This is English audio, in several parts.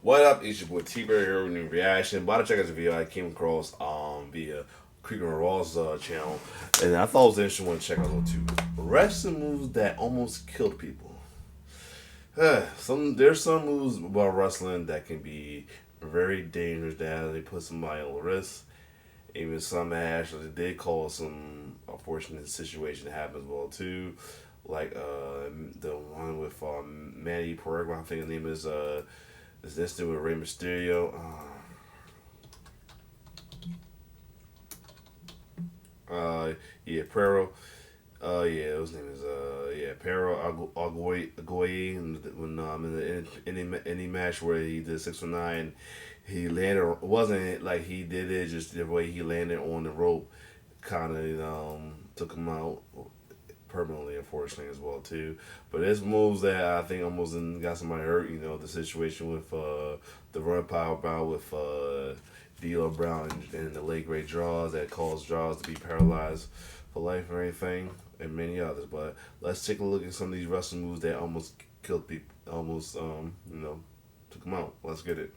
What up? It's your boy T-Bird here with a new reaction. About to check out the video I came across via Creeker Raw's channel, and I thought it was interesting. Want to check out those two wrestling moves that almost killed people. There's some moves about wrestling that can be very dangerous. That they put somebody on risk. Even some actually did cause some unfortunate situation to happen as well too. Like the one with Manny Pereira, I think his name is this dude with Rey Mysterio? Yeah, Pereira. Yeah, his name is Pereira Agoye. When in any match where he did 619, he landed. It wasn't like he did it, just the way he landed on the rope, kind of took him out permanently, unfortunately, as well too. But there's moves that I think almost got somebody hurt. You know, the situation with the run power bound with D'Lo Brown and the late great draws that caused draws to be paralyzed for life or anything, and many others. But let's take a look at some of these wrestling moves that almost killed people, almost took them out. Let's get it.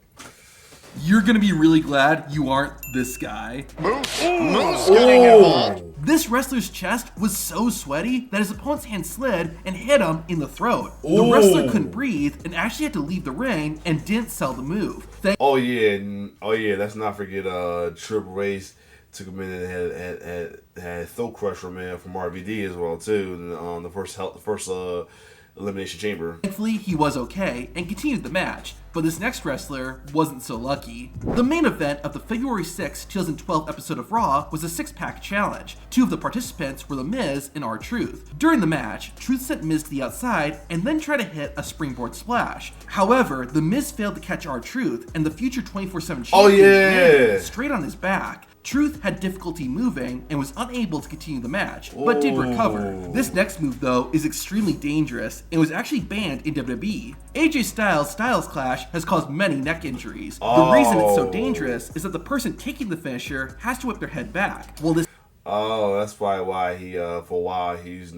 You're gonna be really glad you aren't this guy. Moose getting involved. This wrestler's chest was so sweaty that his opponent's hand slid and hit him in the throat. The Ooh. wrestler couldn't breathe and actually had to leave the ring and didn't sell the move. Let's not forget Triple H took a minute and had Throat Crusher man from RVD as well too. On the first Elimination Chamber. Thankfully, he was okay and continued the match, but this next wrestler wasn't so lucky. The main event of the February 6, 2012 episode of Raw was a six-pack challenge. Two of the participants were The Miz and R-Truth. During the match, Truth sent Miz to the outside and then tried to hit a springboard splash. However, The Miz failed to catch R-Truth, and the future 24/7 champion landed straight on his back. Truth had difficulty moving and was unable to continue the match, but did recover. This next move, though, is extremely dangerous and was actually banned in WWE. AJ Styles' Clash has caused many neck injuries. The reason it's so dangerous is that the person taking the finisher has to whip their head back. That's probably why he for a while he used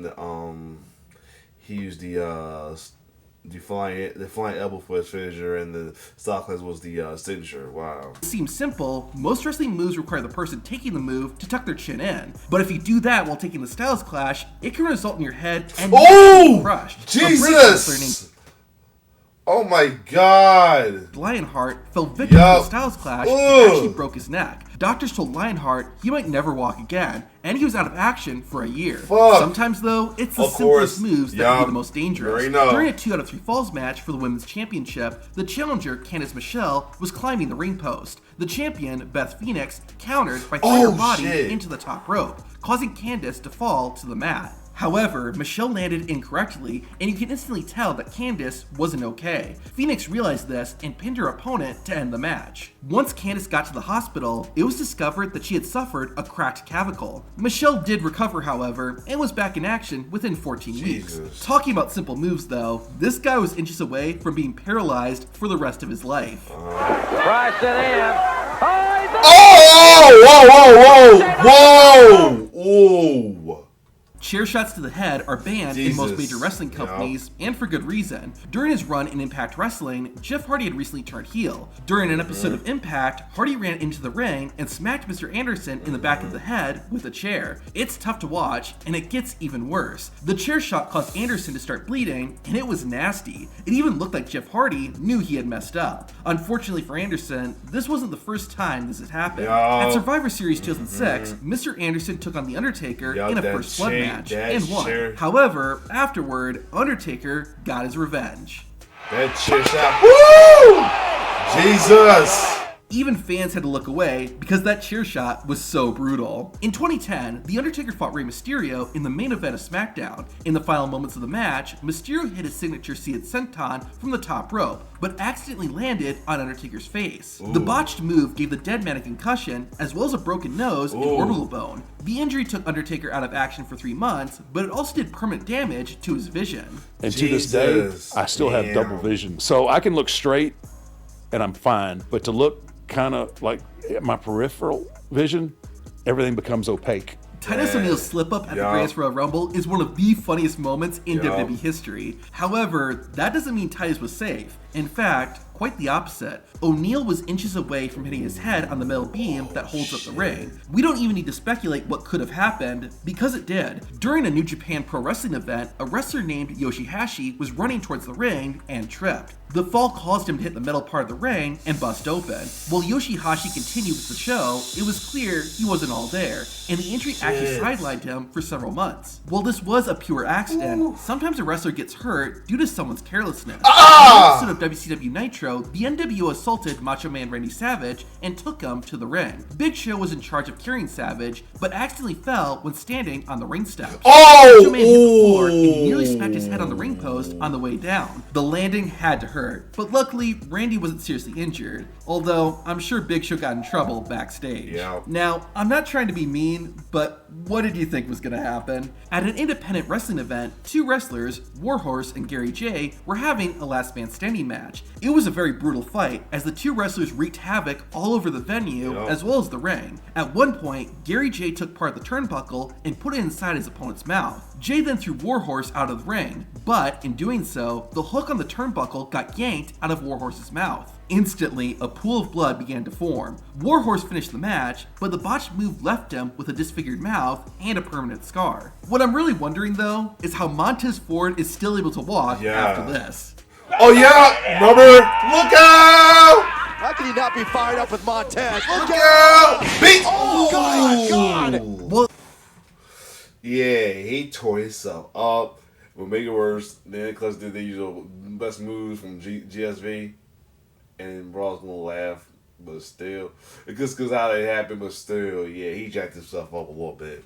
the flying elbow for his finisher, and the style class was the signature. Wow. It seems simple. Most wrestling moves require the person taking the move to tuck their chin in. But if you do that while taking the Styles Clash, it can result in your head and being crushed. Jesus! Oh my God! Lionheart fell victim to the Styles Clash and actually broke his neck. Doctors told Lionheart he might never walk again, and he was out of action for a year. Sometimes, though, it's the simplest moves that can be the most dangerous. During a 2 out of 3 falls match for the Women's Championship, the challenger, Candice Michelle, was climbing the ring post. The champion, Beth Phoenix, countered by throwing her body into the top rope, causing Candice to fall to the mat. However, Michelle landed incorrectly, and you can instantly tell that Candice wasn't okay. Phoenix realized this and pinned her opponent to end the match. Once Candice got to the hospital, it was discovered that she had suffered a cracked clavicle. Michelle did recover, however, and was back in action within 14 weeks. Talking about simple moves, though, this guy was inches away from being paralyzed for the rest of his life. Price it in. Whoa! Chair shots to the head are banned in most major wrestling companies, and for good reason. During his run in Impact Wrestling, Jeff Hardy had recently turned heel. During an episode of Impact, Hardy ran into the ring and smacked Mr. Anderson in the back of the head with a chair. It's tough to watch, and it gets even worse. The chair shot caused Anderson to start bleeding, and it was nasty. It even looked like Jeff Hardy knew he had messed up. Unfortunately for Anderson, this wasn't the first time this had happened. At Survivor Series 2006, Mr. Anderson took on The Undertaker in a first blood match and won. However, afterward, Undertaker got his revenge. That chair shot. Woo! Jesus! Even fans had to look away because that chair shot was so brutal. In 2010, The Undertaker fought Rey Mysterio in the main event of SmackDown. In the final moments of the match, Mysterio hit his signature seated senton from the top rope, but accidentally landed on Undertaker's face. The botched move gave the dead man a concussion, as well as a broken nose and orbital bone. The injury took Undertaker out of action for 3 months, but it also did permanent damage to his vision. And to this day, I still have double vision. So I can look straight and I'm fine, but to look kind of like my peripheral vision, everything becomes opaque. Titus O'Neil's slip-up at the Greatest Royal Rumble is one of the funniest moments in WWE history. However, that doesn't mean Titus was safe. In fact, quite the opposite. O'Neal was inches away from hitting his head on the metal beam that holds up the ring. We don't even need to speculate what could have happened, because it did. During a New Japan Pro Wrestling event, a wrestler named Yoshihashi was running towards the ring and tripped. The fall caused him to hit the metal part of the ring and bust open. While Yoshihashi continued with the show, it was clear he wasn't all there, and the injury actually sidelined him for several months. While this was a pure accident, sometimes a wrestler gets hurt due to someone's carelessness. In an episode of WCW Nitro, the NWO assaulted Macho Man Randy Savage and took him to the ring. Big Show was in charge of carrying Savage, but accidentally fell when standing on the ring steps. Macho Man hit the floor and nearly smacked his head on the ring post on the way down. The landing had to hurt, but luckily Randy wasn't seriously injured, although I'm sure Big Show got in trouble backstage. Now, I'm not trying to be mean, but what did you think was going to happen? At an independent wrestling event, two wrestlers, Warhorse and Gary Jay, were having a last man standing match. It was a very brutal fight, as the two wrestlers wreaked havoc all over the venue, as well as the ring. At one point, Gary Jay took part of the turnbuckle and put it inside his opponent's mouth. Jay then threw Warhorse out of the ring, but in doing so, the hook on the turnbuckle got yanked out of Warhorse's mouth. Instantly, a pool of blood began to form. Warhorse finished the match, but the botched move left him with a disfigured mouth and a permanent scar. What I'm really wondering though, is how Montez Ford is still able to walk after this. Oh yeah, remember? Look out! How can you not be fired up with Montez? Look out! Beat! Oh God! Well, yeah, he tore himself up. We'll make it worse. Then Clutch did the usual best moves from GSV. And Raw's gonna laugh, but still, it's just because how it happened, but still, yeah, he jacked himself up a little bit.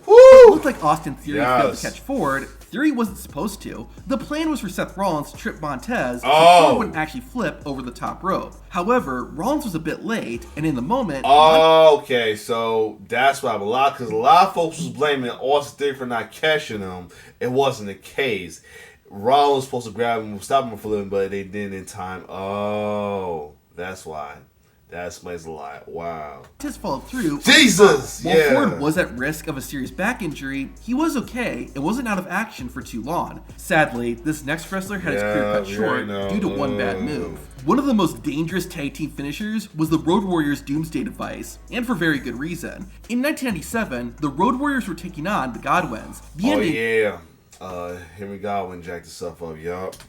Woo! It looked like Austin Theory failed to catch Ford. Theory wasn't supposed to. The plan was for Seth Rollins to trip Montez so Ford wouldn't actually flip over the top rope. However, Rollins was a bit late, and in the moment... okay, so that's why a lot of folks was blaming Austin Theory for not catching him. It wasn't the case. Rollins was supposed to grab him, stop him from flipping, but they didn't in time. Oh, that's why. That explains a lot. Wow. Montez followed through. Jesus! While Ford was at risk of a serious back injury, he was okay and wasn't out of action for too long. Sadly, this next wrestler had his career cut short due to one bad move. One of the most dangerous tag team finishers was the Road Warriors Doomsday Device, and for very good reason. In 1997, the Road Warriors were taking on the Godwins. Henry Godwin jacked himself up,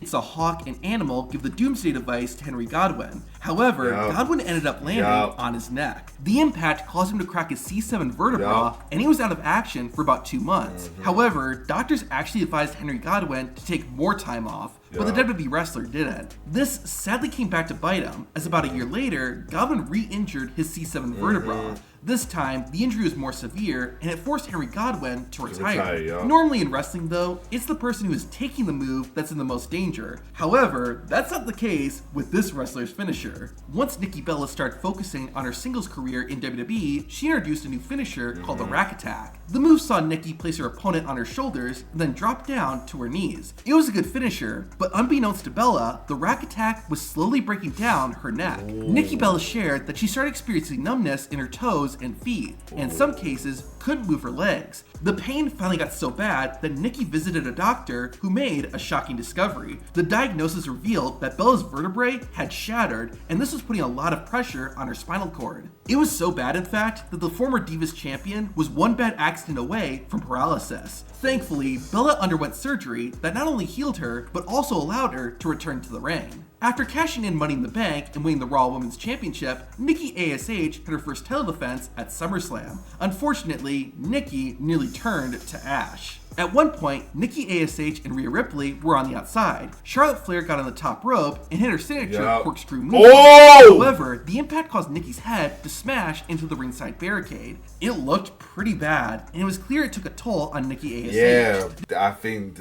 It's a Hawk and Animal give the Doomsday Device to Henry Godwin. However, Godwin ended up landing on his neck. The impact caused him to crack his C7 vertebra, and he was out of action for about 2 months. However, doctors actually advised Henry Godwin to take more time off, but the WWE wrestler didn't. This sadly came back to bite him, as about a year later, Godwin re-injured his C7 vertebra. This time, the injury was more severe, and it forced Henry Godwin to retire. Normally in wrestling, though, it's the person who is taking the move that's in the most danger. However, that's not the case with this wrestler's finisher. Once Nikki Bella started focusing on her singles career in WWE, she introduced a new finisher called the Rack Attack. The move saw Nikki place her opponent on her shoulders and then drop down to her knees. It was a good finisher, but unbeknownst to Bella, the Rack Attack was slowly breaking down her neck. Nikki Bella shared that she started experiencing numbness in her toes and feet, and in some cases couldn't move her legs. The pain finally got so bad that Nikki visited a doctor who made a shocking discovery. The diagnosis revealed that Bella's vertebrae had shattered, and this was putting a lot of pressure on her spinal cord. It was so bad, in fact, that the former Divas champion was one bad accident away from paralysis. Thankfully, Bella underwent surgery that not only healed her, but also allowed her to return to the ring. After cashing in Money in the Bank and winning the Raw Women's Championship, Nikki ASH had her first title defense at SummerSlam. Unfortunately, Nikki nearly turned to ash. At one point, Nikki ASH and Rhea Ripley were on the outside. Charlotte Flair got on the top rope and hit her signature corkscrew move. However, the impact caused Nikki's head to smash into the ringside barricade. It looked pretty bad, and it was clear it took a toll on Nikki ASH. Yeah, I think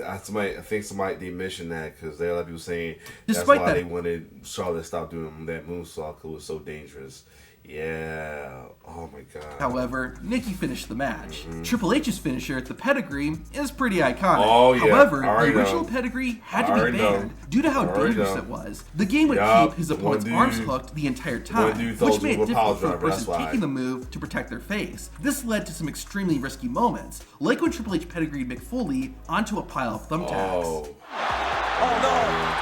somebody they mentioned that because there are a lot of people saying that's why they wanted Charlotte to stop doing that moonsault because it was so dangerous. Yeah. Oh my God. However, Nikki finished the match. Triple H's finisher, the pedigree, is pretty iconic. Oh yeah. However, the original pedigree had to be banned due to how dangerous it was. The game would keep his opponent's arms hooked the entire time, which made it difficult for the person taking the move to protect their face. This led to some extremely risky moments, like when Triple H pedigreed Mick Foley onto a pile of thumbtacks. Oh no!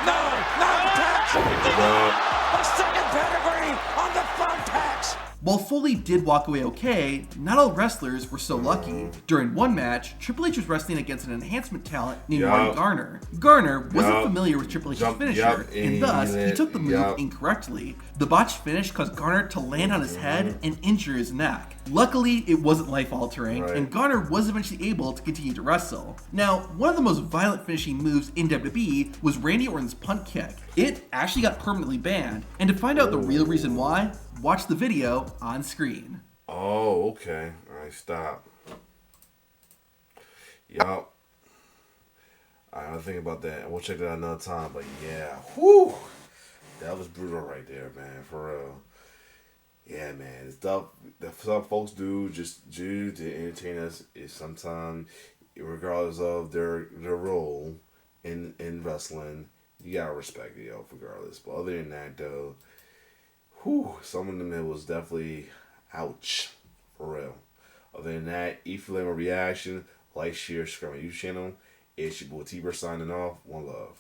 No! Not the tax! A second pedigree on the thumbtacks. While Foley did walk away okay, not all wrestlers were so lucky. During one match, Triple H was wrestling against an enhancement talent named Marty Garner. Garner wasn't familiar with Triple H's finisher, and thus he took the move incorrectly. The botched finish caused Garner to land on his head and injure his neck. Luckily, it wasn't life-altering, and Garner was eventually able to continue to wrestle. Now, one of the most violent finishing moves in WWE was Randy Orton's punt kick. It actually got permanently banned, and to find out the real reason why, watch the video on screen. Oh, okay. Alright, stop. Yup. I don't think about that. We'll check that out another time, but yeah. Whew. That was brutal right there, man. For real. Yeah, man. The stuff folks do just to entertain us is sometimes, regardless of their role in wrestling, you gotta respect it, regardless. But other than that, though, some of them, it was definitely ouch, for real. Other than that, if you like my reaction, like, share, subscribe to my YouTube channel. It's your boy T-Bird signing off. One love.